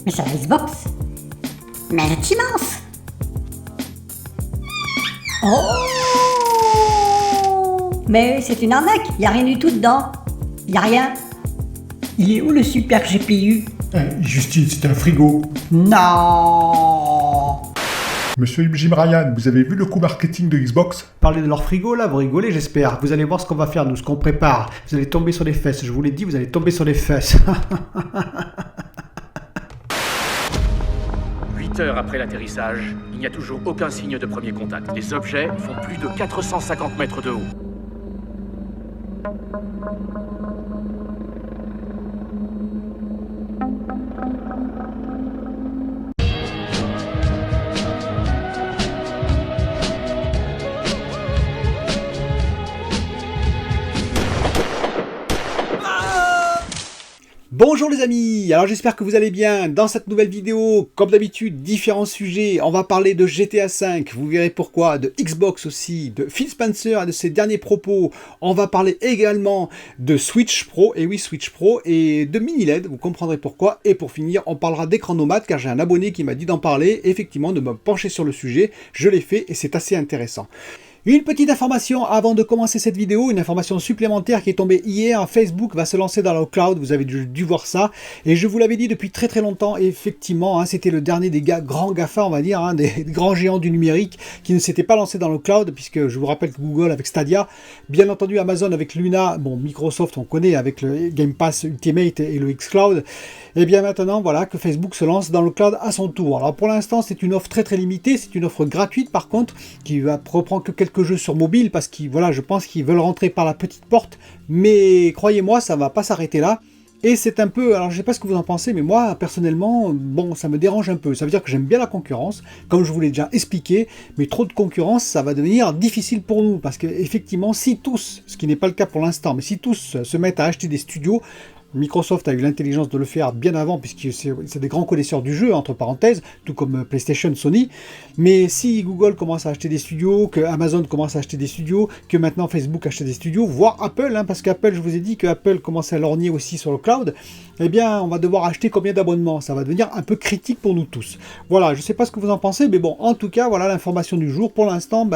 Mais c'est la Xbox. Mais elle est immense. Oh! Mais c'est une arnaque, y a rien du tout dedans. Y a rien. Il est où le super GPU? Justine, c'est un frigo. Non! Monsieur Jim Ryan, vous avez vu le coup marketing de Xbox? Parlez de leur frigo là, vous rigolez j'espère. Vous allez voir ce qu'on va faire nous, ce qu'on prépare. Vous allez tomber sur les fesses, je vous l'ai dit, vous allez tomber sur les fesses. 8 heures après l'atterrissage, il n'y a toujours aucun signe de premier contact. Les objets font plus de 450 mètres de haut. Bonjour les amis, alors j'espère que vous allez bien. Dans cette nouvelle vidéo, comme d'habitude, différents sujets. On va parler de GTA V, vous verrez pourquoi, de Xbox aussi, de Phil Spencer et de ses derniers propos. On va parler également de Switch Pro, et oui Switch Pro, et de mini LED, vous comprendrez pourquoi. Et pour finir, on parlera d'écran nomade, car j'ai un abonné qui m'a dit d'en parler, effectivement de me pencher sur le sujet. Je l'ai fait et c'est assez intéressant. Une petite information avant de commencer cette vidéo, une information supplémentaire qui est tombée hier. Facebook va se lancer dans le cloud, vous avez dû voir ça. Et je vous l'avais dit depuis très longtemps, et effectivement, c'était le dernier des grands GAFA, on va dire, des grands géants du numérique qui ne s'étaient pas lancés dans le cloud, puisque je vous rappelle que Google avec Stadia, bien entendu Amazon avec Luna, bon Microsoft on connaît avec le Game Pass Ultimate et le xCloud. Et bien maintenant, voilà que Facebook se lance dans le cloud à son tour. Alors pour l'instant, c'est une offre très limitée, c'est une offre gratuite par contre, qui va reprendre que quelques jeux sur mobile, parce que voilà, je pense qu'ils veulent rentrer par la petite porte, mais croyez-moi, ça va pas s'arrêter là. Et c'est un peu, alors je sais pas ce que vous en pensez, mais moi personnellement, bon, ça me dérange un peu. Ça veut dire que j'aime bien la concurrence, comme je vous l'ai déjà expliqué, mais trop de concurrence, ça va devenir difficile pour nous, parce que effectivement, si tous, ce qui n'est pas le cas pour l'instant, mais si tous se mettent à acheter des studios, Microsoft a eu l'intelligence de le faire bien avant, puisque c'est des grands connaisseurs du jeu, entre parenthèses, tout comme PlayStation, Sony. Mais si Google commence à acheter des studios, que Amazon commence à acheter des studios, que maintenant Facebook achète des studios, voire Apple, parce qu'Apple, je vous ai dit que Apple commence à lorgner aussi sur le cloud, eh bien, on va devoir acheter combien d'abonnements? Ça va devenir un peu critique pour nous tous. Voilà, je ne sais pas ce que vous en pensez, mais bon, en tout cas, voilà l'information du jour. Pour l'instant,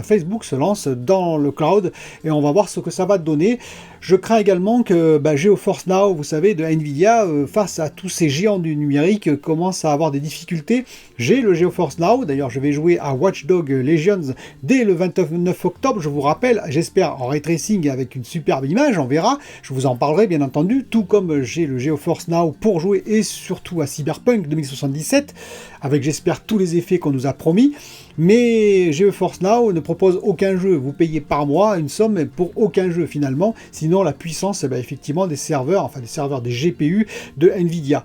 Facebook se lance dans le cloud, et on va voir ce que ça va donner. Je crains également que GeForce Now, vous savez, de Nvidia, face à tous ces géants du numérique, commence à avoir des difficultés. J'ai le GeForce Now, d'ailleurs je vais jouer à Watch Dogs Legions dès le 29 octobre, je vous rappelle, j'espère en ray tracing avec une superbe image, on verra, je vous en parlerai bien entendu, tout comme j'ai le GeForce Now pour jouer et surtout à Cyberpunk 2077, avec j'espère tous les effets qu'on nous a promis. Mais GeForce Now ne propose aucun jeu, vous payez par mois une somme pour aucun jeu finalement, sinon la puissance effectivement des serveurs, des GPU de Nvidia.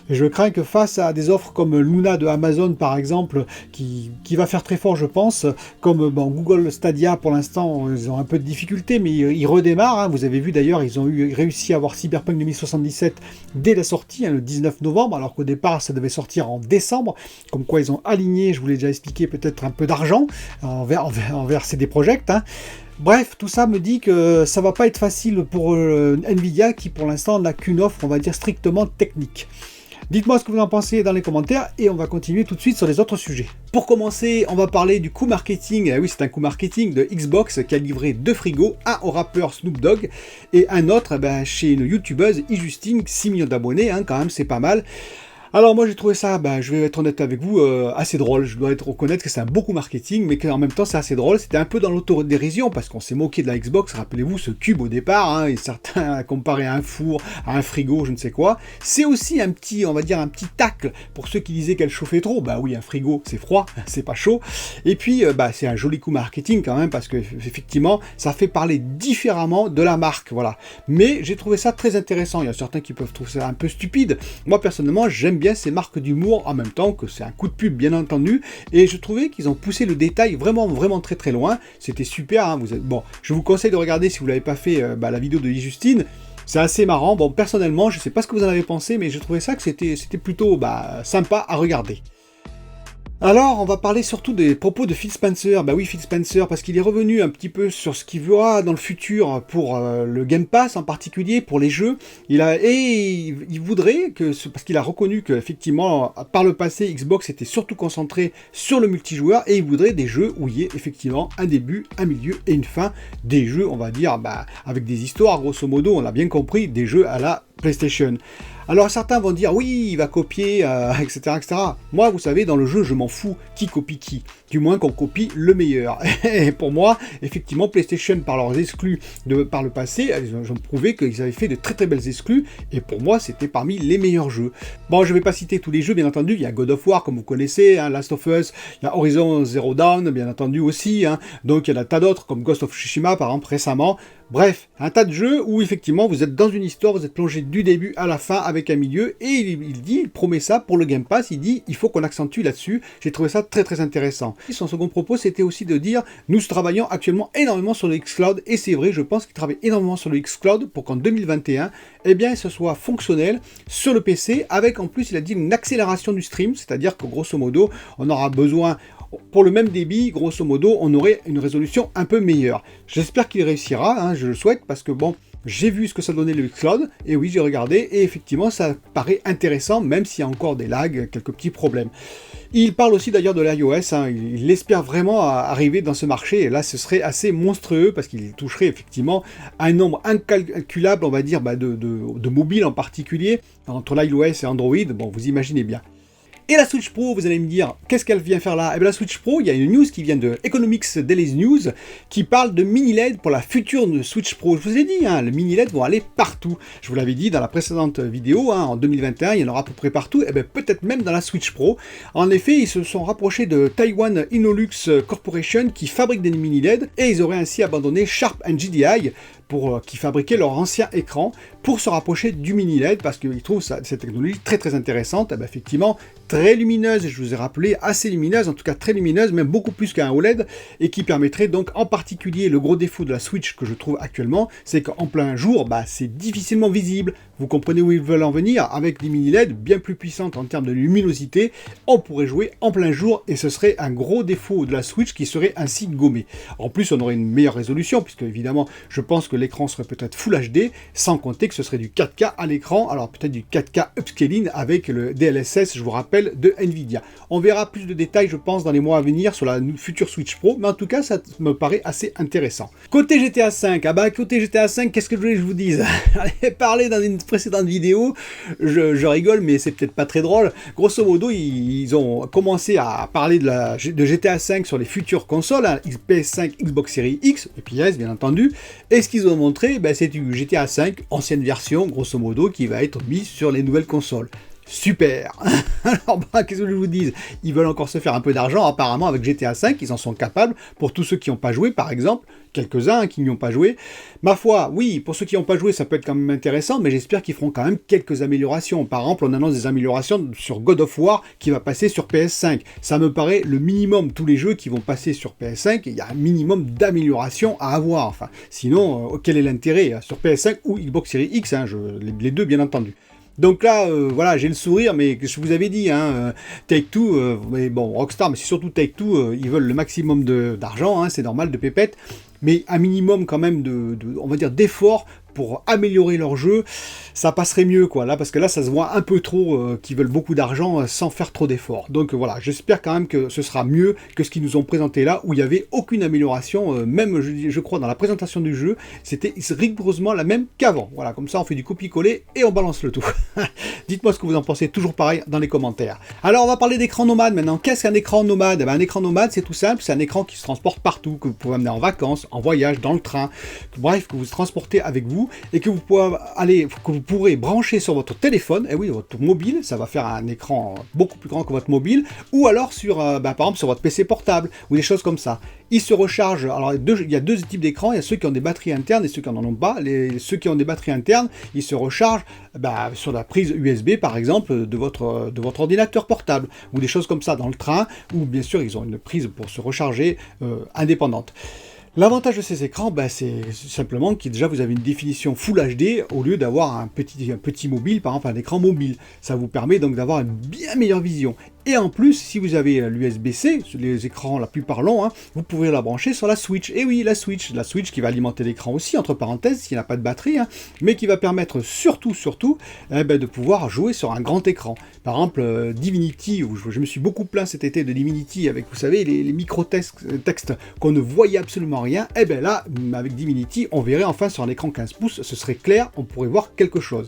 Et je crains que face à des offres comme Luna de Amazon par exemple, qui va faire très fort je pense, comme Google Stadia pour l'instant ils ont un peu de difficulté mais ils redémarrent, vous avez vu d'ailleurs ils ont réussi à avoir Cyberpunk 2077 dès la sortie, le 19 novembre, alors qu'au départ ça devait sortir en décembre, comme quoi ils ont aligné, je vous l'ai déjà expliqué, peut-être un peu d'argent envers CD Projekt. Bref, tout ça me dit que ça va pas être facile pour Nvidia qui pour l'instant n'a qu'une offre, on va dire, strictement technique. Dites-moi ce que vous en pensez dans les commentaires et on va continuer tout de suite sur les autres sujets. Pour commencer, on va parler du coup marketing. Oui, c'est un coup marketing de Xbox qui a livré 2 frigos, un au rappeur Snoop Dogg et un autre chez une youtubeuse Justine, 6 millions d'abonnés, quand même c'est pas mal. Alors moi j'ai trouvé ça, je vais être honnête avec vous, assez drôle. Je dois reconnaître que c'est un beau coup marketing, mais qu'en même temps c'est assez drôle. C'était un peu dans l'autodérision, parce qu'on s'est moqué de la Xbox, rappelez-vous ce cube au départ, et certains comparé à un four, à un frigo, je ne sais quoi. C'est aussi un petit, on va dire un petit tacle pour ceux qui disaient qu'elle chauffait trop. Bah oui, un frigo c'est froid, c'est pas chaud. Et puis c'est un joli coup marketing quand même, parce que effectivement ça fait parler différemment de la marque, voilà. Mais j'ai trouvé ça très intéressant. Il y a certains qui peuvent trouver ça un peu stupide. Moi personnellement j'aime bien ces marques d'humour, en même temps que c'est un coup de pub bien entendu, et je trouvais qu'ils ont poussé le détail vraiment très loin. C'était super, bon, je vous conseille de regarder si vous l'avez pas fait la vidéo de Justine. C'est assez marrant. Bon, personnellement je sais pas ce que vous en avez pensé, mais je trouvais ça que c'était plutôt sympa à regarder. Alors, on va parler surtout des propos de Phil Spencer. Bah oui, Phil Spencer, parce qu'il est revenu un petit peu sur ce qu'il verra dans le futur pour le Game Pass en particulier, pour les jeux. Il voudrait parce qu'il a reconnu qu'effectivement, par le passé, Xbox était surtout concentré sur le multijoueur et il voudrait des jeux où il y ait effectivement un début, un milieu et une fin. Des jeux, on va dire, avec des histoires, grosso modo, on a bien compris, des jeux à la PlayStation. Alors certains vont dire oui, il va copier, etc., etc. Moi, vous savez, dans le jeu, je m'en fous qui copie qui. Du moins qu'on copie le meilleur. Et pour moi, effectivement, PlayStation, par leurs exclus par le passé, ils ont prouvé qu'ils avaient fait de très très belles exclus. Et pour moi, c'était parmi les meilleurs jeux. Bon, je ne vais pas citer tous les jeux, bien entendu. Il y a God of War, comme vous connaissez, hein, Last of Us. Il y a Horizon Zero Dawn, bien entendu aussi. Hein. Donc il y en a un tas d'autres, comme Ghost of Tsushima, par exemple, récemment. Bref, un tas de jeux où effectivement vous êtes dans une histoire, vous êtes plongé du début à la fin avec un milieu, et il promet ça pour le Game Pass, il dit il faut qu'on accentue là-dessus. J'ai trouvé ça très très intéressant. Et son second propos, c'était aussi de dire nous travaillons actuellement énormément sur le xCloud, et c'est vrai, je pense qu'il travaille énormément sur le xCloud pour qu'en 2021, eh bien, ce soit fonctionnel sur le PC, avec en plus, il a dit une accélération du stream, c'est-à-dire que grosso modo, on aura besoin... Pour le même débit, grosso modo, on aurait une résolution un peu meilleure. J'espère qu'il réussira, hein, je le souhaite, parce que bon, j'ai vu ce que ça donnait le xCloud, et oui, j'ai regardé, et effectivement, ça paraît intéressant, même s'il y a encore des lags, quelques petits problèmes. Il parle aussi d'ailleurs de l'iOS, hein, il espère vraiment arriver dans ce marché, et là, ce serait assez monstrueux, parce qu'il toucherait effectivement un nombre incalculable, on va dire, de mobiles en particulier, entre l'iOS et Android, bon, vous imaginez bien. Et la Switch Pro, vous allez me dire, qu'est-ce qu'elle vient faire là? Eh bien la Switch Pro, il y a une news qui vient de Economics Daily News, qui parle de mini-LED pour la future Switch Pro. Je vous ai dit, hein, les mini-LED vont aller partout. Je vous l'avais dit dans la précédente vidéo, hein, en 2021, il y en aura à peu près partout, et bien peut-être même dans la Switch Pro. En effet, ils se sont rapprochés de Taiwan Innolux Corporation, qui fabrique des mini-LED, et ils auraient ainsi abandonné Sharp and GDI, qui fabriquaient leur ancien écran, pour se rapprocher du mini-LED, parce qu'ils trouvent cette technologie très très intéressante, et bien effectivement très lumineuse, et je vous ai rappelé, assez lumineuse, en tout cas très lumineuse, même beaucoup plus qu'un OLED, et qui permettrait donc en particulier, le gros défaut de la Switch que je trouve actuellement, c'est qu'en plein jour, c'est difficilement visible. Vous comprenez où ils veulent en venir, avec des mini-LED bien plus puissantes en termes de luminosité, on pourrait jouer en plein jour, et ce serait un gros défaut de la Switch qui serait ainsi gommé. En plus, on aurait une meilleure résolution, puisque évidemment, je pense que l'écran serait peut-être Full HD, sans compter que ce serait du 4K à l'écran, alors peut-être du 4K upscaling avec le DLSS, je vous rappelle, de Nvidia. On verra plus de détails, je pense, dans les mois à venir sur la future Switch Pro, mais en tout cas, ça me paraît assez intéressant. Côté GTA V, côté GTA V, qu'est-ce que je voulais que je vous dise? J'en ai parlé dans une précédente vidéo, je rigole, mais c'est peut-être pas très drôle. Grosso modo, ils ont commencé à parler de GTA V sur les futures consoles, hein, PS5, Xbox Series X, et puis S, bien entendu, et ce qu'ils ont montré, c'est du GTA V, ancienne version, grosso modo, qui va être mise sur les nouvelles consoles. Super. Alors, qu'est-ce que je vous dis? Ils veulent encore se faire un peu d'argent, apparemment, avec GTA V, ils en sont capables, pour tous ceux qui n'ont pas joué, par exemple, quelques-uns qui n'y ont pas joué. Ma foi, oui, pour ceux qui n'ont pas joué, ça peut être quand même intéressant, mais j'espère qu'ils feront quand même quelques améliorations. Par exemple, on annonce des améliorations sur God of War, qui va passer sur PS5. Ça me paraît le minimum, tous les jeux qui vont passer sur PS5, il y a un minimum d'améliorations à avoir. Enfin, sinon, quel est l'intérêt sur PS5 ou Xbox Series X, hein, les deux, bien entendu. Donc là, voilà, j'ai le sourire, mais je vous avais dit, hein, Take-Two, mais bon, Rockstar, mais c'est surtout Take-Two, ils veulent le maximum d'argent, hein, c'est normal, de pépettes, mais un minimum quand même on va dire, d'effort pour améliorer leur jeu, ça passerait mieux, quoi, là, parce que là, ça se voit un peu trop qu'ils veulent beaucoup d'argent sans faire trop d'efforts. Donc voilà, j'espère quand même que ce sera mieux que ce qu'ils nous ont présenté là, où il n'y avait aucune amélioration, même, je crois, dans la présentation du jeu, c'était rigoureusement la même qu'avant. Voilà, comme ça, on fait du copier-coller et on balance le tout. Dites-moi ce que vous en pensez, toujours pareil, dans les commentaires. Alors, on va parler d'écran nomade maintenant. Qu'est-ce qu'un écran nomade? Un écran nomade, c'est tout simple, c'est un écran qui se transporte partout, que vous pouvez amener en vacances, en voyage, dans le train, bref, que vous transportez avec vous, et que vous pourrez brancher sur votre téléphone, et oui, votre mobile, ça va faire un écran beaucoup plus grand que votre mobile, ou alors sur, par exemple, sur votre PC portable, ou des choses comme ça. Il se recharge, alors il y a deux types d'écrans, il y a ceux qui ont des batteries internes et ceux qui n'en ont pas. Ceux qui ont des batteries internes, ils se rechargent sur la prise USB, par exemple, de votre ordinateur portable, ou des choses comme ça dans le train, ou bien sûr, ils ont une prise pour se recharger indépendante. L'avantage de ces écrans, c'est simplement que déjà vous avez une définition Full HD au lieu d'avoir un petit mobile, par exemple un écran mobile. Ça vous permet donc d'avoir une bien meilleure vision. Et en plus, si vous avez l'USB-C, les écrans la plupart longs, hein, vous pouvez la brancher sur la Switch. Et oui, la Switch qui va alimenter l'écran aussi, entre parenthèses, s'il n'a pas de batterie, hein, mais qui va permettre surtout, de pouvoir jouer sur un grand écran. Par exemple, Divinity, où je me suis beaucoup plaint cet été de Divinity, avec, vous savez, les micro-textes qu'on ne voyait absolument rien, et bien là, avec Divinity, on verrait enfin sur un écran 15 pouces, ce serait clair, on pourrait voir quelque chose.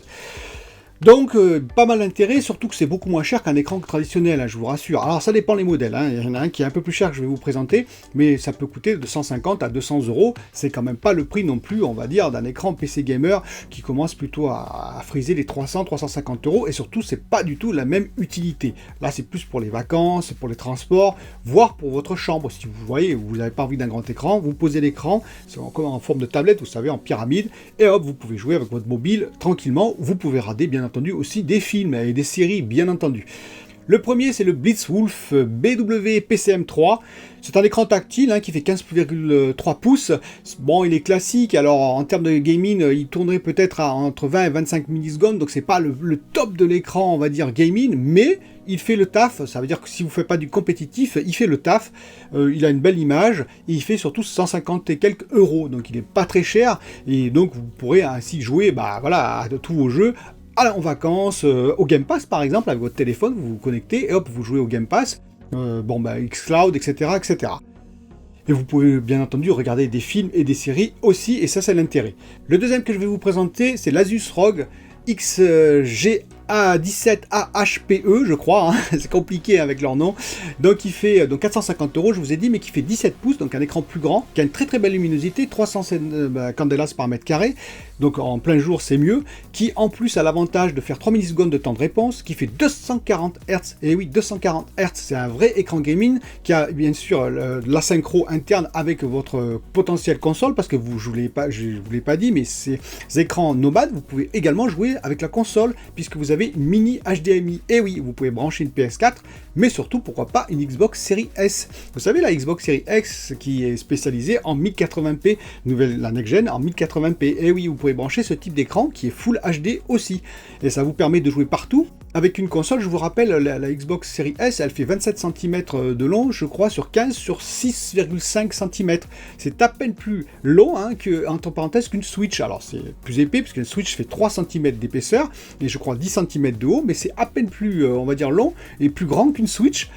Donc, pas mal d'intérêt, surtout que c'est beaucoup moins cher qu'un écran traditionnel, hein, je vous rassure. Alors, ça dépend les modèles, hein. Il y en a un qui est un peu plus cher que je vais vous présenter, mais ça peut coûter de 150 à 200 €. C'est quand même pas le prix non plus, on va dire, d'un écran PC gamer qui commence plutôt à friser les 300-350 €, et surtout, c'est pas du tout la même utilité. Là, c'est plus pour les vacances, pour les transports, voire pour votre chambre. Si vous voyez, vous n'avez pas envie d'un grand écran, vous posez l'écran, c'est encore en forme de tablette, vous savez, en pyramide, et hop, vous pouvez jouer avec votre mobile tranquillement. Vous pouvez rader, bien entendu, aussi des films et des séries, bien entendu. Le premier, c'est le Blitzwolf BW-PCM3. C'est un écran tactile, hein, qui fait 15,3 pouces. Bon, il est classique, alors en termes de gaming, il tournerait peut-être entre 20 et 25 millisecondes, donc c'est pas le top de l'écran, on va dire, gaming, mais il fait le taf. Ça veut dire que si vous ne faites pas du compétitif, il fait le taf. Il a une belle image, et il fait surtout 150 et quelques €, donc il n'est pas très cher, et donc vous pourrez ainsi jouer à tous vos jeux, en vacances, au Game Pass par exemple, avec votre téléphone, vous vous connectez et hop, vous jouez au Game Pass, xCloud, etc., etc. Et vous pouvez bien entendu regarder des films et des séries aussi, et ça c'est l'intérêt. Le deuxième que je vais vous présenter, c'est l'Asus ROG XGA17AHPE, je crois, hein. C'est compliqué avec leur nom. Donc il fait 450 €, je vous ai dit, mais qui fait 17 pouces, donc un écran plus grand, qui a une très très belle luminosité, 300 candelas par mètre carré, donc en plein jour c'est mieux, qui en plus a l'avantage de faire 3 millisecondes de temps de réponse, qui fait 240 Hz, et oui, 240 Hz, c'est un vrai écran gaming, qui a bien sûr la synchro interne avec votre potentielle console, parce que je ne vous l'ai pas dit, mais ces écrans nomades, vous pouvez également jouer avec la console, puisque vous avez une mini HDMI, et oui, vous pouvez brancher une PS4, mais surtout, pourquoi pas, une Xbox Series S. Vous savez, la Xbox Series X, qui est spécialisée en 1080p, la next-gen en 1080p, et oui, vous pouvez brancher ce type d'écran, qui est Full HD aussi, et ça vous permet de jouer partout. Avec une console, je vous rappelle, la Xbox Series S, elle fait 27 cm de long, je crois, sur 15 sur 6,5 cm. C'est à peine plus long, hein, entre parenthèses, qu'une Switch. Alors c'est plus épais, parce qu'une Switch fait 3 cm d'épaisseur, et je crois 10 cm de haut, mais c'est à peine plus, on va dire, long, et plus grand qu'une Switch.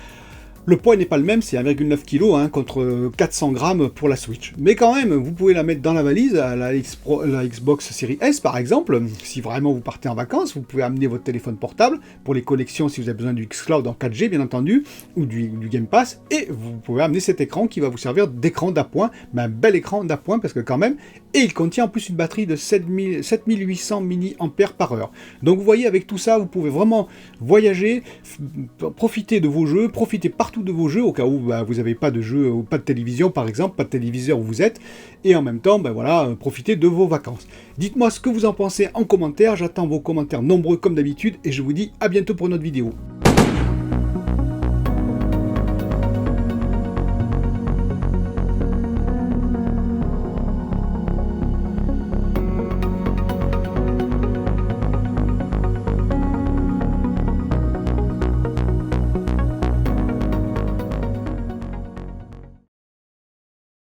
Le poids n'est pas le même, c'est 1,9 kg, hein, contre 400 grammes pour la Switch. Mais quand même, vous pouvez la mettre dans la valise, la Xbox Series S par exemple. Si vraiment vous partez en vacances, vous pouvez amener votre téléphone portable pour les connexions si vous avez besoin du xCloud en 4G bien entendu, ou du Game Pass, et vous pouvez amener cet écran qui va vous servir d'écran d'appoint, mais un bel écran d'appoint parce que quand même, et il contient en plus une batterie de 7800 mAh. Donc vous voyez, avec tout ça, vous pouvez vraiment voyager, profiter de vos jeux, profiter partout de vos jeux, au cas où vous n'avez pas de jeu ou pas de télévision par exemple, pas de téléviseur où vous êtes, et en même temps, profiter de vos vacances. Dites-moi ce que vous en pensez en commentaire, j'attends vos commentaires nombreux comme d'habitude, et je vous dis à bientôt pour une autre vidéo.